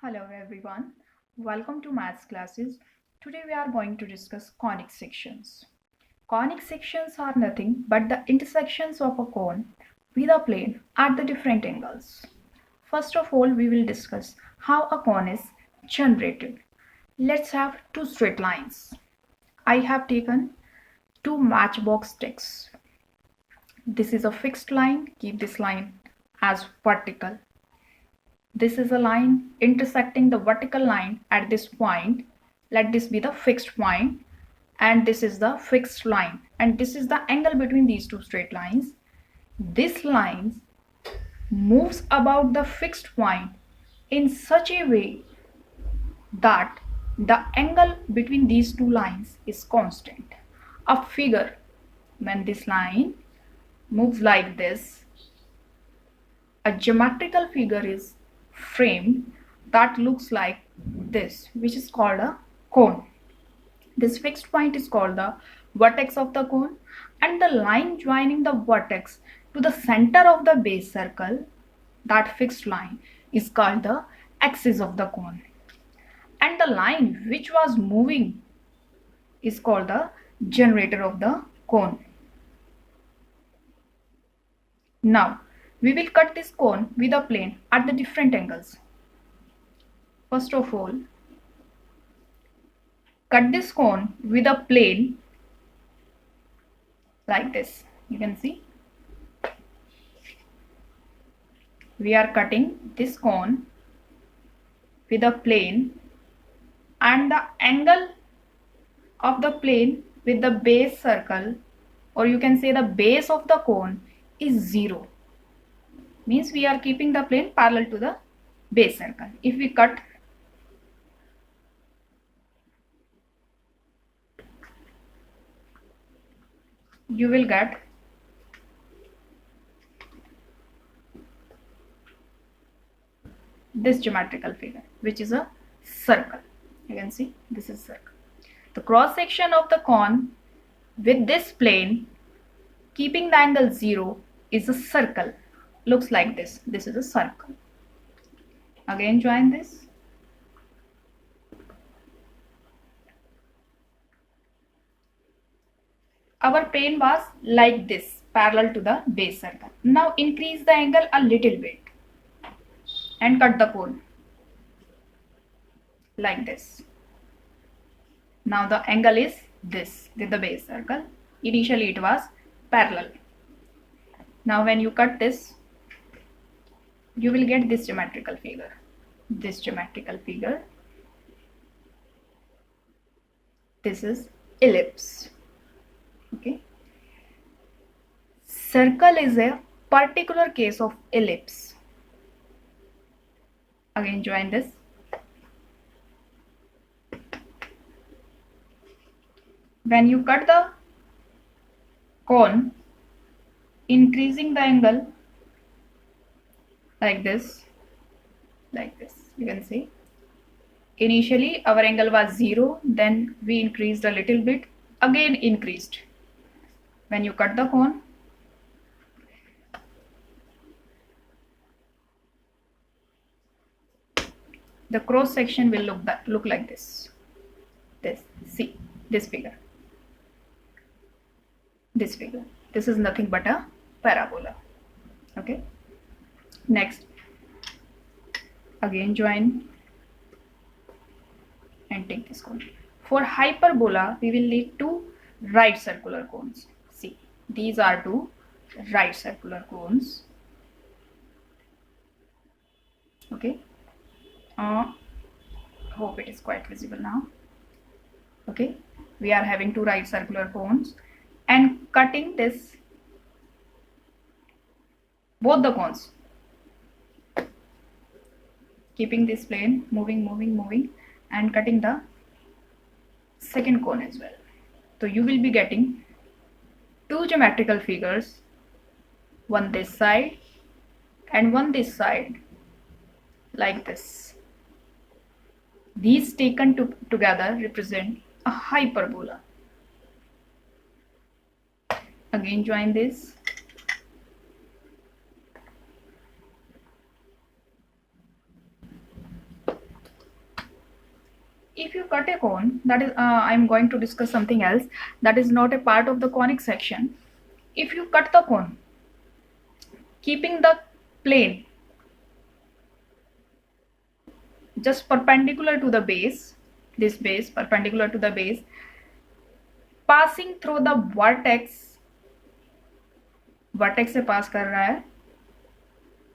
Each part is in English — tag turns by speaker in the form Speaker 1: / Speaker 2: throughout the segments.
Speaker 1: Hello everyone, welcome to maths classes. Today we are going to discuss conic sections. Conic sections are nothing but the intersections of a cone with a plane at the different angles. First of all, we will discuss how a cone is generated. Let's have two straight lines. I have taken two matchbox sticks. This is a fixed line, keep this line as vertical. This is a line intersecting the vertical line at this point. Let this be the fixed point, and this is the fixed line, and this is the angle between these two straight lines. This line moves about the fixed point in such a way that the angle between these two lines is constant. A figure, when this line moves like this, a geometrical figure is framed that looks like this, which is called a cone. This fixed point is called the vertex of the cone, and the line joining the vertex to the center of the base circle, that fixed line, is called the axis of the cone. And the line which was moving is called the generator of the cone. Now, we will cut this cone with a plane at the different angles. First of all, cut this cone with a plane like this. You can see we are cutting this cone with a plane, and the angle of the plane with the base circle, or you can say the base of the cone, is 0. Means we are keeping the plane parallel to the base circle. If we cut, you will get this geometrical figure, which is a circle. You can see this is circle. The cross section of the cone with this plane keeping the angle 0 is a circle. Looks like this. This is a circle. Again join this. Our plane was like this, parallel to the base circle. Now increase the angle a little bit and cut the cone like this. Now the angle is this with the base circle. Initially it was parallel. Now when you cut this, you will get this geometrical figure. This geometrical figure. This is ellipse. Okay. Circle is a particular case of ellipse. Again join this. When you cut the cone, increasing the angle like this, you can see. Initially our angle was 0, then we increased a little bit, again increased. When you cut the cone, the cross section will look like this. See this figure. This figure. This is nothing but a parabola. Okay. Next, again join and take this cone. For hyperbola, we will need two right circular cones. See, these are two right circular cones. Okay. Hope it is quite visible now. Okay. We are having two right circular cones and cutting this, both the cones, keeping this plane moving and cutting the second cone as well. So you will be getting two geometrical figures, one this side and one this side, like this. These taken together represent a hyperbola. Again join this. if you cut a cone, that is I'm going to discuss something else that is not a part of the conic section. If you cut the cone keeping the plane just perpendicular to the base, this base perpendicular to the base, passing through the vertex से पास कर रहा है,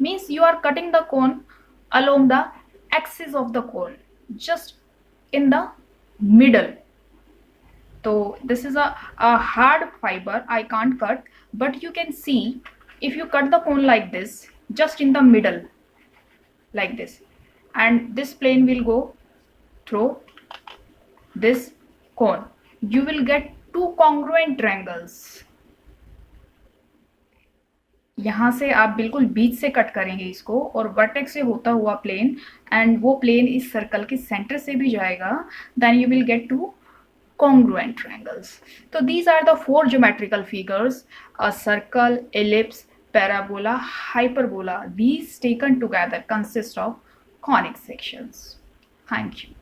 Speaker 1: means you are cutting the cone along the axis of the cone, just in the middle. So this is a hard fiber, I can't cut, but you can see if you cut the cone like this, just in the middle like this, and this plane will go through this cone, you will get two congruent triangles. यहाँ से आप बिल्कुल बीच से cut करेंगे इसको और vertex से होता हुआ प्लेन, एंड वो प्लेन इस सर्कल के सेंटर से भी जाएगा, then you will get two congruent triangles. So these are the four geometrical figures: a circle, ellipse, parabola, hyperbola. These taken together consist of conic sections. Thank you.